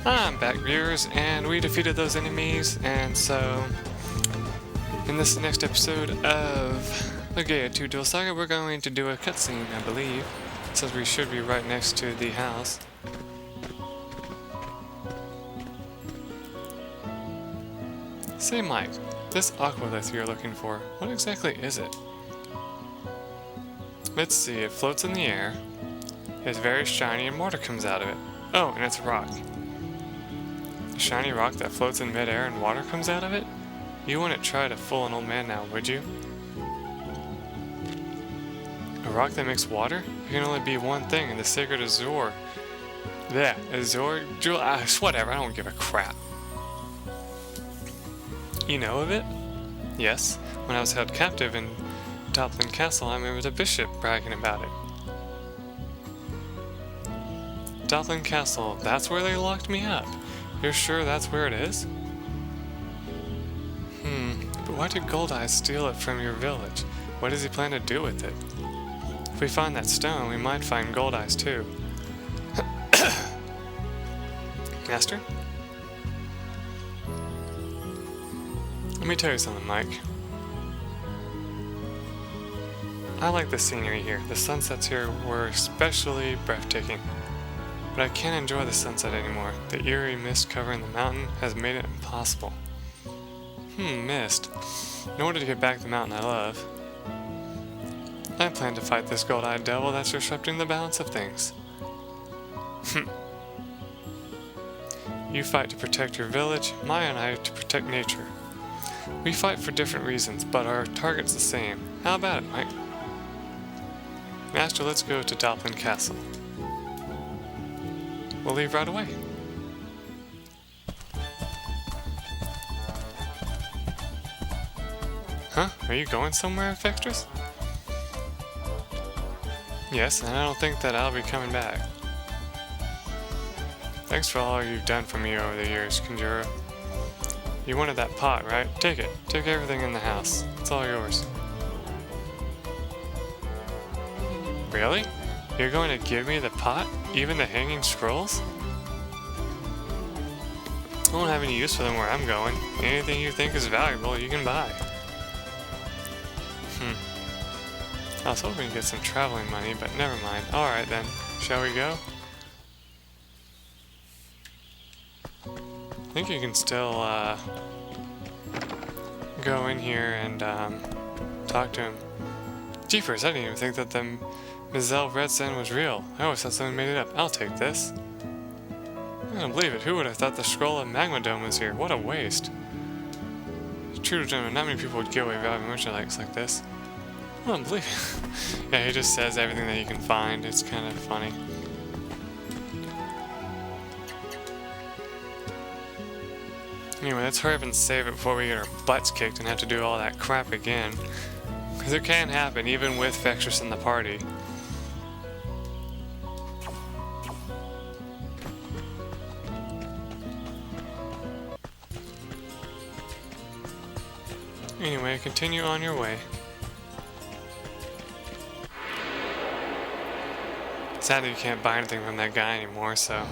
I'm back, viewers, and we defeated those enemies, and so in this next episode of Legaia 2 Duel Saga, we're going to do a cutscene, I believe, since we should be right next to the house. Say, Mike, this Aqualith you're looking for, what exactly is it? Let's see, it floats in the air, it's very shiny and water comes out of it. Oh, and it's a rock. A shiny rock that floats in midair and water comes out of it? You wouldn't try to fool an old man now, would you? A rock that makes water? It can only be one thing in the Sacred Azure. Yeah, Azure Jewel. Whatever, I don't give a crap. You know of it? Yes. When I was held captive in Doplin Castle, I remember the bishop bragging about it. Doplin Castle, that's where they locked me up. You're sure that's where it is? But why did Goldeye steal it from your village? What does he plan to do with it? If we find that stone, we might find Goldeye's too. Master? Let me tell you something, Mike. I like the scenery here. The sunsets here were especially breathtaking. But I can't enjoy the sunset anymore. The eerie mist covering the mountain has made it impossible. Mist. In order to get back the mountain I love, I plan to fight this gold-eyed devil that's disrupting the balance of things. You fight to protect your village, Maya and I to protect nature. We fight for different reasons, but our target's the same. How about it, Mike? Master, let's go to Doplin Castle. We'll leave right away. Huh? Are you going somewhere, Fextris? Yes, and I don't think that I'll be coming back. Thanks for all you've done for me over the years, Conjurer. You wanted that pot, right? Take it. Take everything in the house. It's all yours. Really? You're going to give me the pot? Even the hanging scrolls? I won't have any use for them where I'm going. Anything you think is valuable, you can buy. I was hoping to get some traveling money, but never mind. Alright then, shall we go? I think you can still go in here and talk to him. Jeepers, I didn't even think that the Mizelle Red Sand was real. I always thought someone made it up. I'll take this. I don't believe it. Who would have thought the scroll of Magma Dome was here? What a waste. True gentlemen, not many people would give away valuable merchandise like this. I don't believe it. Yeah, he just says everything that you can find. It's kind of funny. Anyway, let's hurry up and save it before we get our butts kicked and have to do all that crap again. Because it can happen, even with Fextris in the party. Anyway, continue on your way. Sadly, you can't buy anything from that guy anymore, so...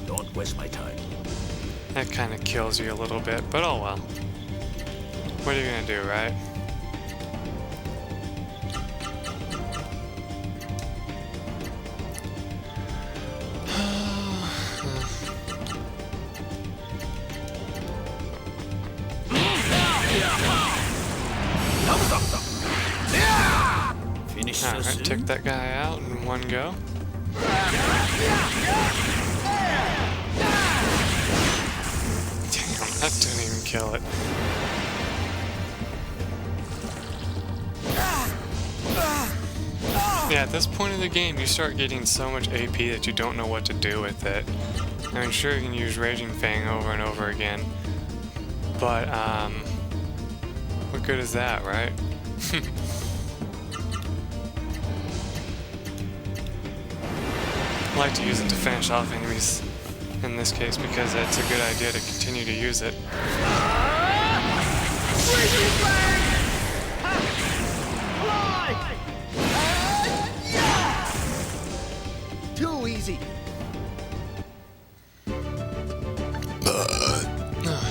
Don't waste my time. That kind of kills you a little bit, but oh well. What are you gonna do, right? Alright, took that guy out in one go. Damn, that didn't even kill it. Yeah, at this point in the game, you start getting so much AP that you don't know what to do with it. I mean, sure, you can use Raging Fang over and over again, but, what good is that, right? I like to use it to finish off enemies in this case because it's a good idea to continue to use it. Too easy.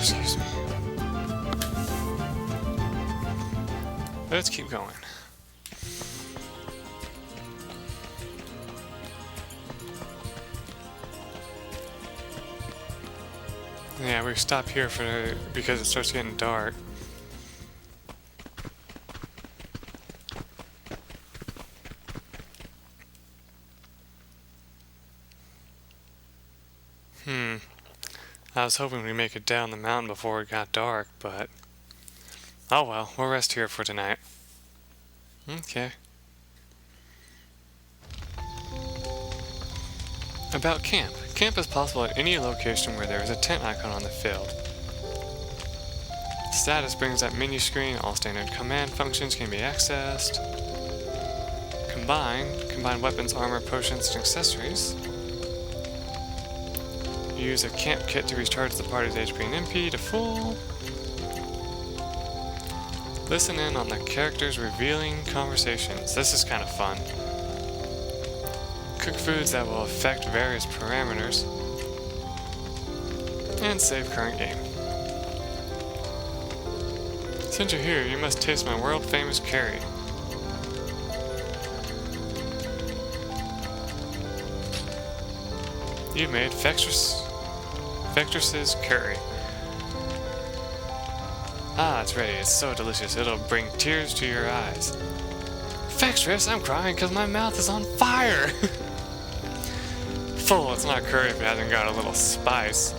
Excuse me. Let's keep going. Yeah, we stop here because it starts getting dark. I was hoping we'd make it down the mountain before it got dark, but... oh well, we'll rest here for tonight. Okay. About camp. Camp is possible at any location where there is a tent icon on the field. Status brings up menu screen. All standard command functions can be accessed. Combine weapons, armor, potions, and accessories. Use a camp kit to recharge the party's HP and MP to full. Listen in on the characters' revealing conversations. This is kind of fun. Cook foods that will affect various parameters. And save current game. Since you're here, you must taste my world-famous curry. You've made Fextris's curry. Ah, it's ready. It's so delicious. It'll bring tears to your eyes. Fextris, I'm crying because my mouth is on fire! Full, it's not curry if it hasn't got a little spice.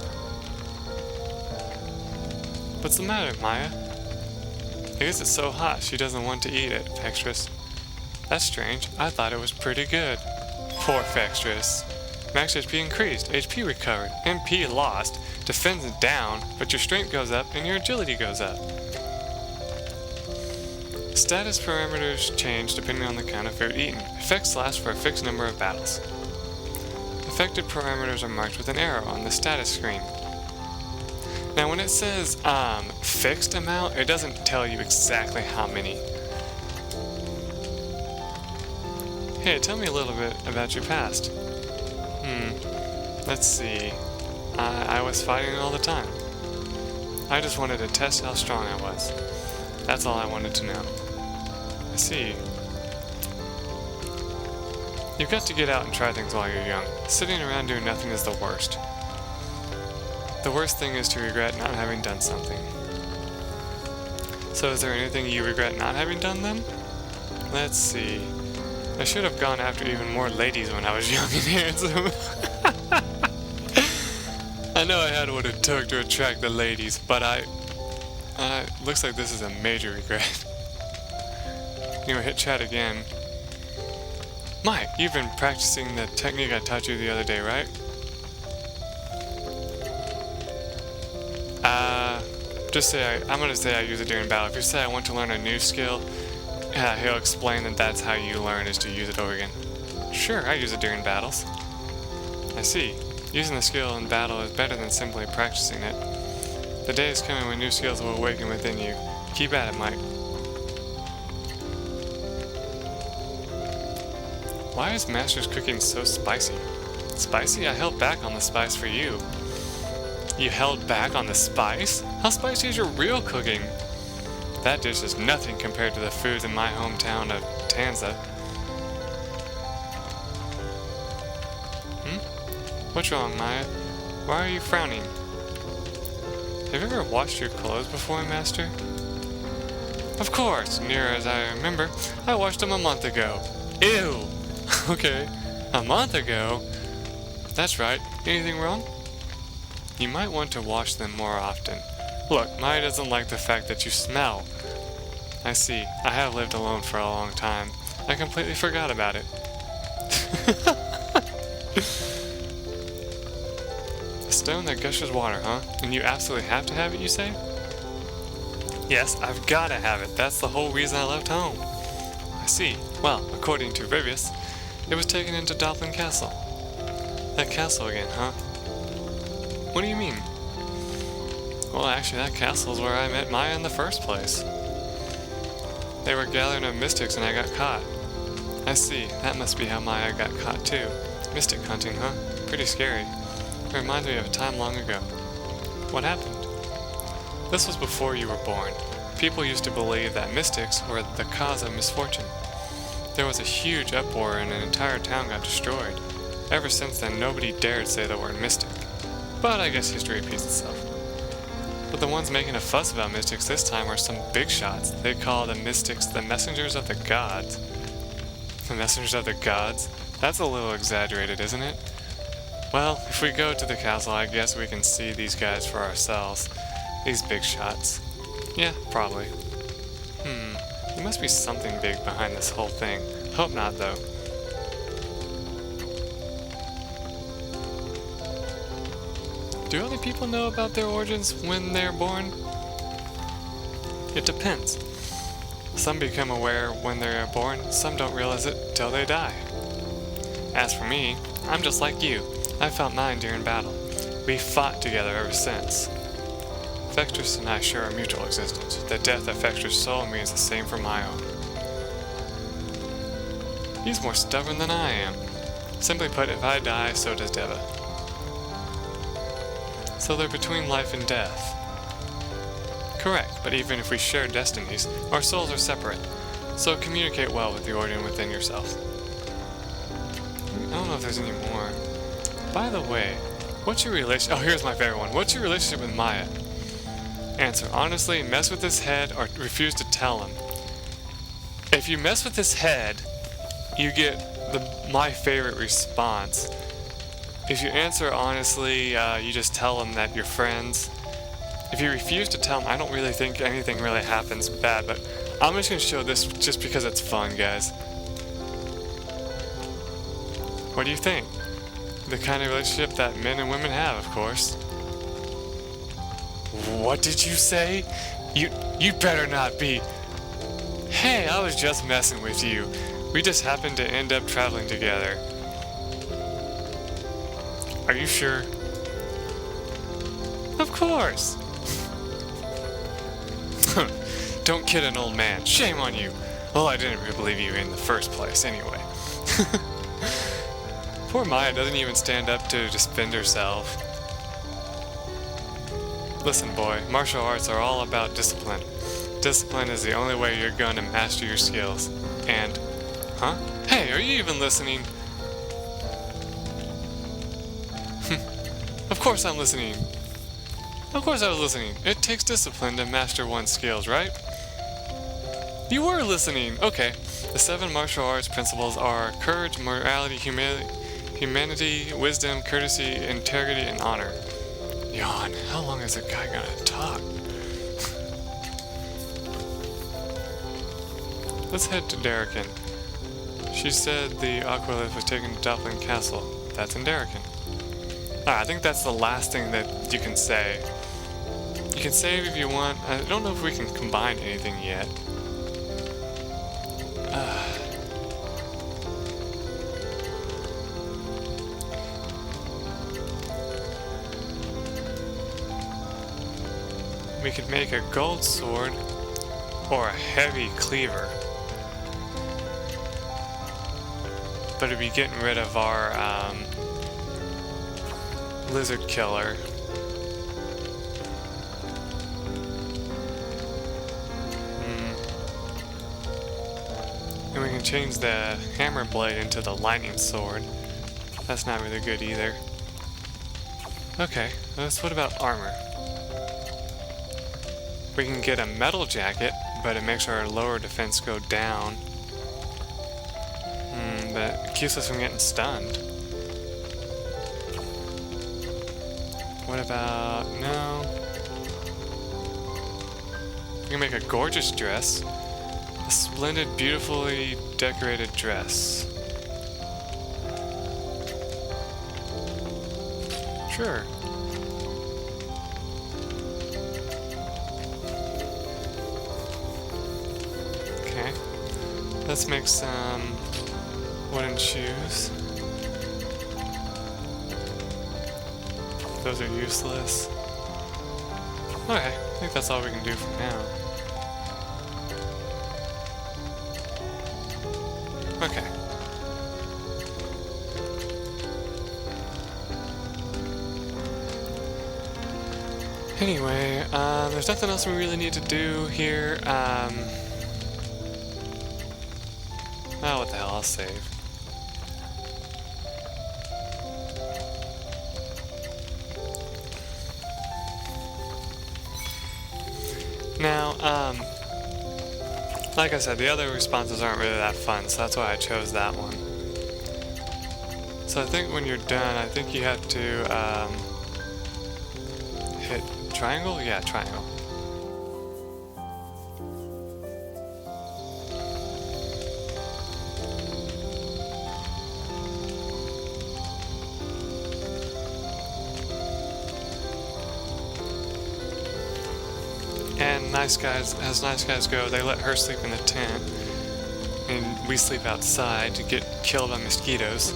What's the matter, Maya? I guess it's so hot she doesn't want to eat it, Fextris. That's strange. I thought it was pretty good. Poor Fextris. Max HP increased, HP recovered, MP lost, defense down, but your strength goes up and your agility goes up. Status parameters change depending on the kind of food eaten. Effects last for a fixed number of battles. Affected parameters are marked with an arrow on the status screen. Now when it says fixed amount, it doesn't tell you exactly how many. Hey, tell me a little bit about your past. Let's see. I was fighting all the time. I just wanted to test how strong I was. That's all I wanted to know. I see. You've got to get out and try things while you're young. Sitting around doing nothing is the worst. The worst thing is to regret not having done something. So is there anything you regret not having done then? Let's see. I should have gone after even more ladies when I was young and handsome. I know I had what it took to attract the ladies, but looks like this is a major regret. Anyway, hit chat again. Mike, you've been practicing the technique I taught you the other day, right? Just say I'm gonna say I use it during battle. If you say I want to learn a new skill, he'll explain that that's how you learn, is to use it over again. Sure, I use it during battles. I see. Using the skill in battle is better than simply practicing it. The day is coming when new skills will awaken within you. Keep at it, Mike. Why is Master's cooking so spicy? Spicy? I held back on the spice for you. You held back on the spice? How spicy is your real cooking? That dish is nothing compared to the foods in my hometown of Tanza. What's wrong, Maya? Why are you frowning? Have you ever washed your clothes before, Master? Of course, near as I remember, I washed them a month ago. Ew! Okay, a month ago? That's right. Anything wrong? You might want to wash them more often. Look, Maya doesn't like the fact that you smell. I see. I have lived alone for a long time. I completely forgot about it. A stone that gushes water, huh? And you absolutely have to have it, you say? Yes, I've gotta have it. That's the whole reason I left home. I see. Well, according to Rivas, it was taken into Doplin Castle. That castle again, huh? What do you mean? Well, actually, that castle is where I met Maya in the first place. They were gathering of mystics and I got caught. I see. That must be how Maya got caught too. Mystic hunting, huh? Pretty scary. It reminds me of a time long ago. What happened? This was before you were born. People used to believe that mystics were the cause of misfortune. There was a huge uproar and an entire town got destroyed. Ever since then, nobody dared say the word mystic. But I guess history repeats itself. But the ones making a fuss about mystics this time are some big shots. They call the mystics the messengers of the gods. The messengers of the gods? That's a little exaggerated, isn't it? Well, if we go to the castle, I guess we can see these guys for ourselves. These big shots. Yeah, probably. There must be something big behind this whole thing. Hope not, though. Do other people know about their origins when they're born? It depends. Some become aware when they're born, some don't realize it till they die. As for me, I'm just like you. I felt mine during battle. We fought together ever since. Fextris and I share a mutual existence. The death of Fextris' soul means the same for my own. He's more stubborn than I am. Simply put, if I die, so does Deva. So they're between life and death. Correct, but even if we share destinies, our souls are separate. So communicate well with the origin within yourself. I don't know if there's any more. By the way, what's your relationship? Oh, here's my favorite one. What's your relationship with Maya? Answer, honestly, mess with his head or refuse to tell him. If you mess with his head, you get my favorite response. If you answer honestly, you just tell him that you're friends. If you refuse to tell him, I don't really think anything really happens bad, but I'm just going to show this just because it's fun, guys. What do you think? The kind of relationship that men and women have, of course. What did you say? You better not be. Hey, I was just messing with you. We just happened to end up traveling together. Are you sure? Of course. Don't kid an old man. Shame on you. Well, I didn't really believe you in the first place, anyway. Poor Maya doesn't even stand up to defend herself. Listen, boy, martial arts are all about discipline. Discipline is the only way you're going to master your skills. And, huh? Hey, are you even listening? Of course I'm listening. Of course I was listening. It takes discipline to master one's skills, right? You were listening. Okay. The 7 martial arts principles are courage, morality, humanity, wisdom, courtesy, integrity, and honor. Yawn. How long is a guy gonna talk? Let's head to Darrican. She said the Aqualith was taken to Doplin Castle. That's in Darrican. I think that's the last thing that you can say. You can save if you want. I don't know if we can combine anything yet. We could make a gold sword or a heavy cleaver. But it'd be getting rid of our lizard killer. And we can change the hammer blade into the lightning sword. That's not really good either. Okay, what about armor? We can get a metal jacket, but it makes our lower defense go down. But it keeps us from getting stunned. What about... no. We can make a gorgeous dress. A splendid, beautifully decorated dress. Sure. Okay. Let's make some wooden shoes. Those are useless. Okay, I think that's all we can do for now. Okay. Anyway, there's nothing else we really need to do here. Oh, what the hell, I'll save. Now, like I said, the other responses aren't really that fun, so that's why I chose that one. So I think when you're done, I think you have to, hit triangle? Yeah, triangle. And nice guys, as nice guys go, they let her sleep in the tent, and we sleep outside to get killed by mosquitoes.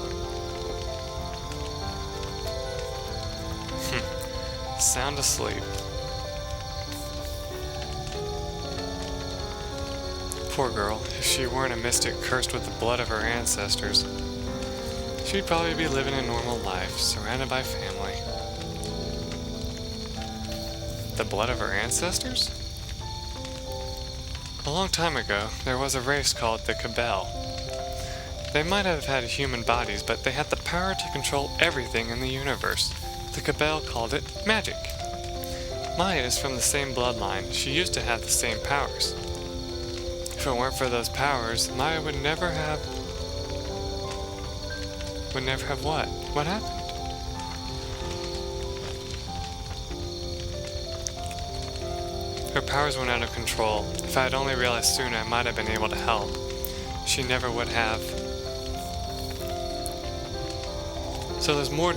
Sound asleep. Poor girl, if she weren't a mystic cursed with the blood of her ancestors, she'd probably be living a normal life, surrounded by family. The blood of her ancestors? A long time ago, there was a race called the Cabal. They might have had human bodies, but they had the power to control everything in the universe. The Cabal called it magic. Maya is from the same bloodline. She used to have the same powers. If it weren't for those powers, Maya would never have... Would never have what? What happened? Her powers went out of control. If I had only realized sooner, I might have been able to help. She never would have. So there's more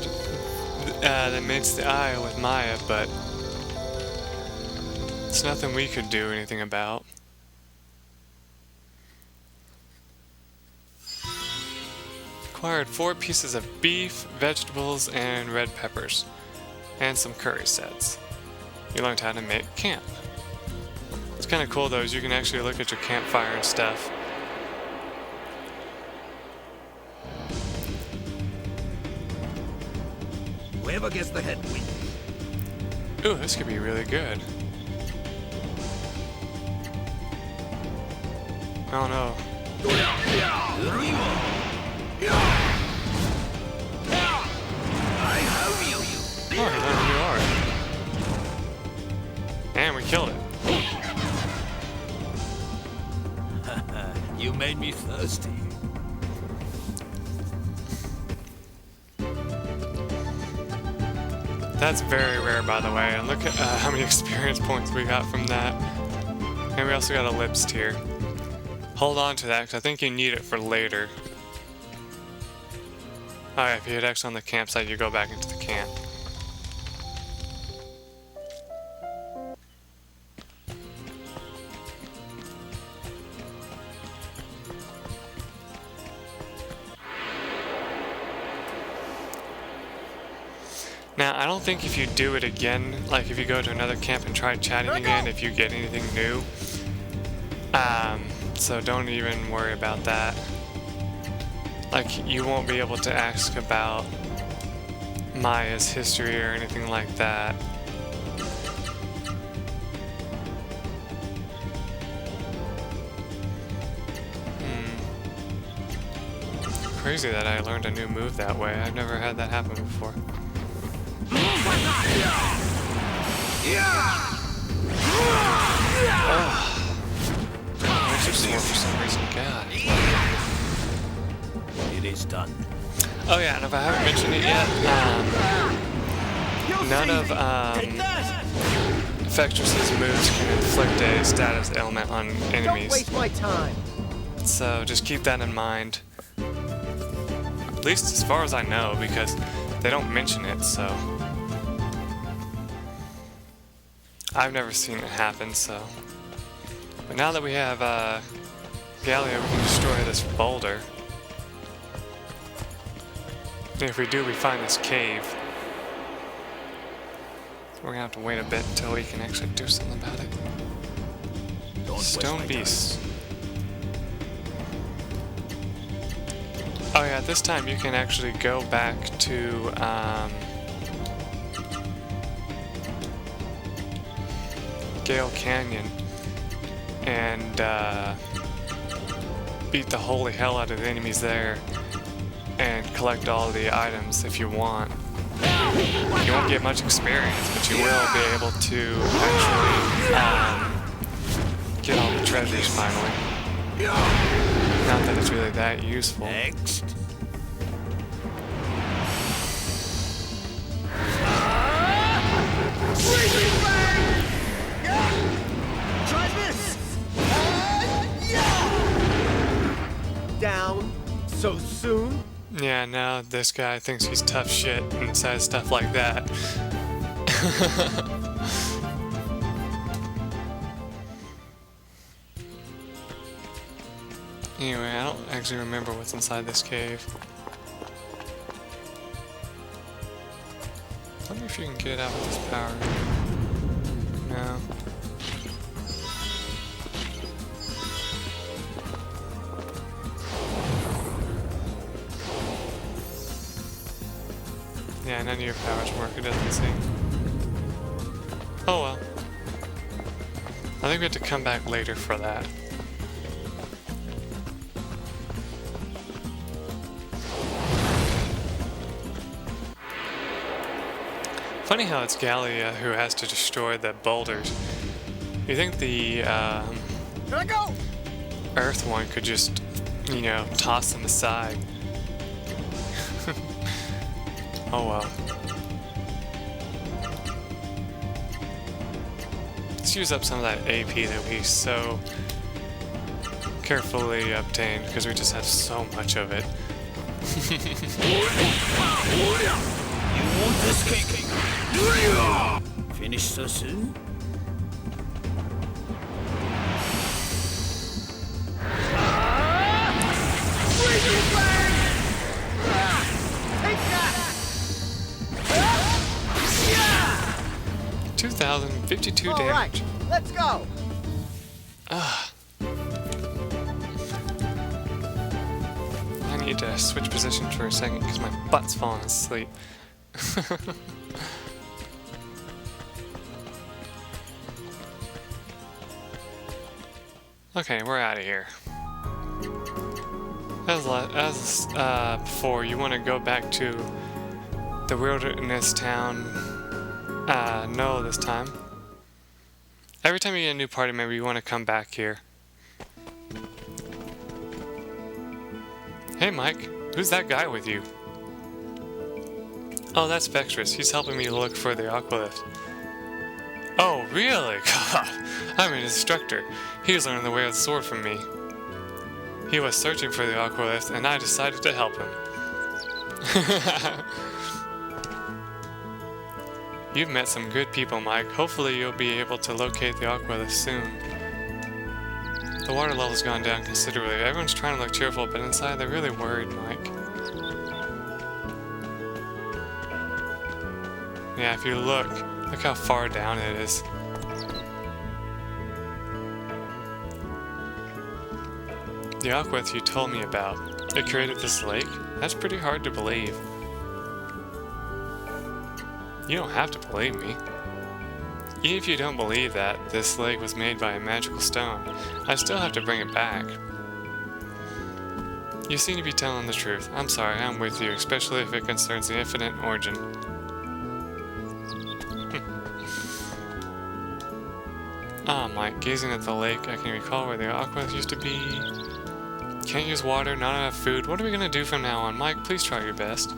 that meets the eye with Maya, but it's nothing we could do anything about. Acquired 4 pieces of beef, vegetables, and red peppers, and some curry sets. You learned how to make camp. What's kind of cool though is you can actually look at your campfire and stuff. Whoever gets the head wins. Ooh, this could be really good. Oh no. I have you. Oh, he learned who you are. And we killed it. You made me thirsty. That's very rare, by the way, and look at how many experience points we got from that. And we also got a lips tier. Hold on to that, because I think you need it for later. Alright, if you hit X on the campsite, you go back into the camp. Now, I don't think if you do it again, like if you go to another camp and try chatting again, if you get anything new. So don't even worry about that. Like, you won't be able to ask about Maya's history or anything like that. Crazy that I learned a new move that way. I've never had that happen before. Oh. Makes it sore for some reason. God. It is done. Oh yeah, and if I haven't mentioned it yet, none of Fextris' moves can inflict a status ailment on enemies. Don't waste my time. So just keep that in mind. At least as far as I know, because they don't mention it, so I've never seen it happen, so. But now that we have Gallia, we can destroy this boulder. And if we do, we find this cave. So we're gonna have to wait a bit until we can actually do something about it. Stone beasts. Oh yeah, this time you can actually go back to Gale Canyon and beat the holy hell out of the enemies there and collect all the items if you want. You won't get much experience, but you will be able to actually get all the treasures finally. Not that it's really that useful. Next. Try this! Down so soon? Yeah, now this guy thinks he's tough shit and says stuff like that. Anyway, I don't actually remember what's inside this cave. I wonder if you can get out with this power. No. Yeah, none of your powers work, it doesn't seem. Oh well. I think we have to come back later for that. Funny how it's Legaia who has to destroy the boulders. You think the Here I go! Earth one could just, you know, toss them aside. Oh well. Let's use up some of that AP that we so carefully obtained because we just have so much of it. You won't escape. Finish so soon? Take that! 2,052 All damage. right, let's go! I need to switch positions for a second because my butt's falling asleep. Okay, we're out of here. As before, you want to go back to the wilderness town. No, this time. Every time you get a new party member, you want to come back here. Hey Mike, who's that guy with you? Oh, that's Fextris. He's helping me look for the Aqualith. Oh, really? God, I'm an instructor. He's learning the way of the sword from me. He was searching for the Aqualith, and I decided to help him. You've met some good people, Mike. Hopefully you'll be able to locate the Aqualith soon. The water level's gone down considerably. Everyone's trying to look cheerful, but inside they're really worried, Mike. Yeah, if you look how far down it is. The Aqualith you told me about, it created this lake? That's pretty hard to believe. You don't have to believe me. Even if you don't believe that this lake was made by a magical stone, I still have to bring it back. You seem to be telling the truth. I'm sorry, I'm with you, especially if it concerns the infinite origin. Ah, Mike, gazing at the lake, I can recall where the Aqualith used to be. Can't use water, not enough food. What are we gonna do from now on? Mike, please try your best.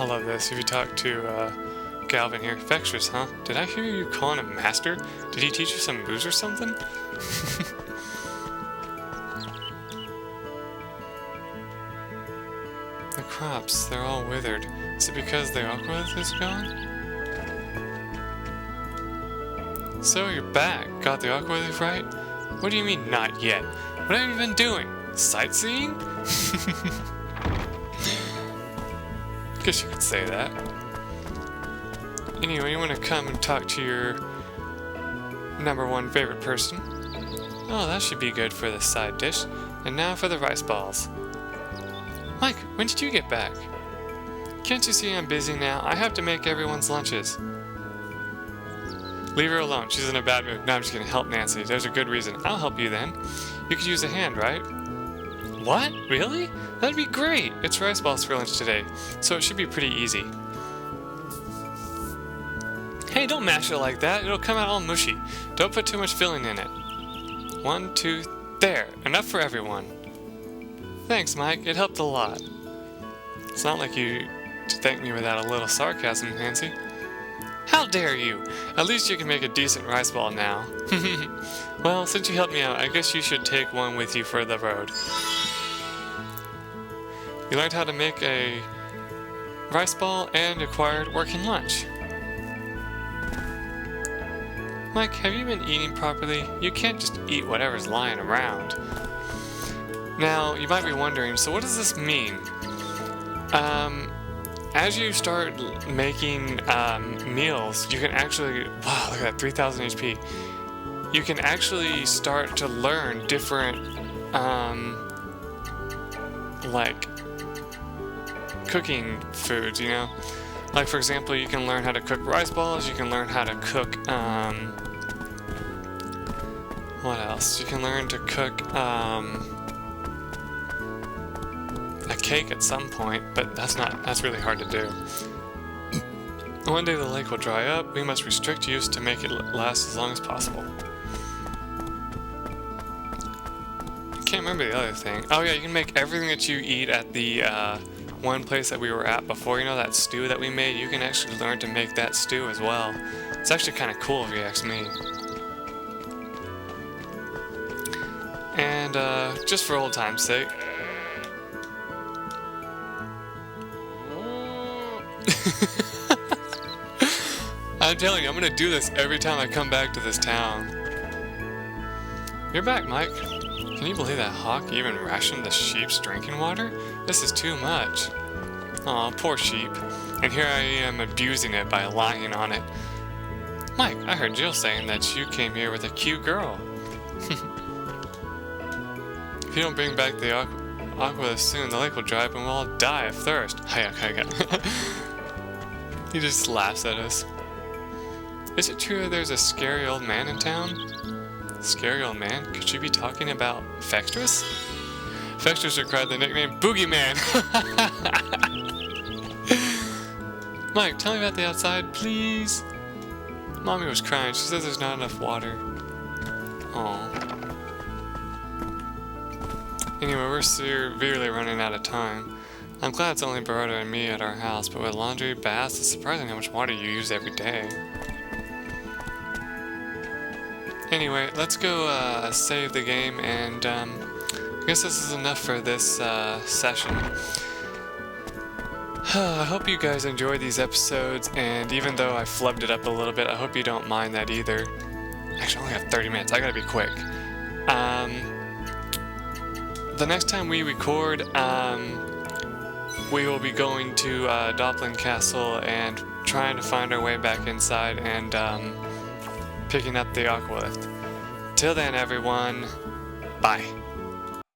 I love this. If you talk to Galvin here, Fextris, huh? Did I hear you calling him master? Did he teach you some moves or something? The crops, they're all withered. Is it because the Aqualith is gone? So you're back. Got the Aqualith right? What do you mean, not yet? What have you been doing? Sightseeing? Guess you could say that. Anyway, you want to come and talk to your #1 favorite person? Oh, that should be good for the side dish. And now for the rice balls. Mike, when did you get back? Can't you see I'm busy now? I have to make everyone's lunches. Leave her alone. She's in a bad mood. No, I'm just gonna help Nancy. There's a good reason. I'll help you then. You could use a hand, right? What? Really? That'd be great. It's rice balls for lunch today, so it should be pretty easy. Hey, don't mash it like that. It'll come out all mushy. Don't put too much filling in it. 1, 2, there. Enough for everyone. Thanks, Mike. It helped a lot. It's not like you to thank me without a little sarcasm, Nancy. How dare you? At least you can make a decent rice ball now. Well, since you helped me out, I guess you should take one with you for the road. You learned how to make a rice ball and acquired working lunch. Mike, have you been eating properly? You can't just eat whatever's lying around. Now, you might be wondering, so what does this mean? As you start making meals, you can actually, wow, look at that, 3,000 HP. You can actually start to learn different, like, cooking foods, you know? Like, for example, you can learn how to cook rice balls, you can learn how to cook, what else? You can learn to cook, a cake at some point, but that's really hard to do. One day the lake will dry up. We must restrict use to make it last as long as possible. I can't remember the other thing. Oh yeah, you can make everything that you eat at the one place that we were at before. You know that stew that we made? You can actually learn to make that stew as well. It's actually kind of cool if you ask me. And just for old time's sake, I'm telling you, I'm gonna do this every time I come back to this town. You're back, Mike. Can you believe that hawk even rationed the sheep's drinking water? This is too much. Aw, poor sheep. And here I am abusing it by lying on it. Mike, I heard Jill saying that you came here with a cute girl. If you don't bring back the Aqualith soon, the lake will dry up and we'll all die of thirst. He just laughs at us. Is it true that there's a scary old man in town? Scary old man? Could she be talking about Fextris? Fextris required the nickname Boogeyman. Mike, tell me about the outside, please. Mommy was crying. She says there's not enough water. Aww. Anyway, we're severely running out of time. I'm glad it's only Baroda and me at our house, but with laundry, baths, it's surprising how much water you use every day. Anyway, let's go save the game, and I guess this is enough for this session. I hope you guys enjoyed these episodes, and even though I flubbed it up a little bit, I hope you don't mind that either. Actually, I only have 30 minutes. I gotta be quick. The next time we record, we will be going to Doplin Castle and trying to find our way back inside and picking up the Aqualith. Till then, everyone, bye.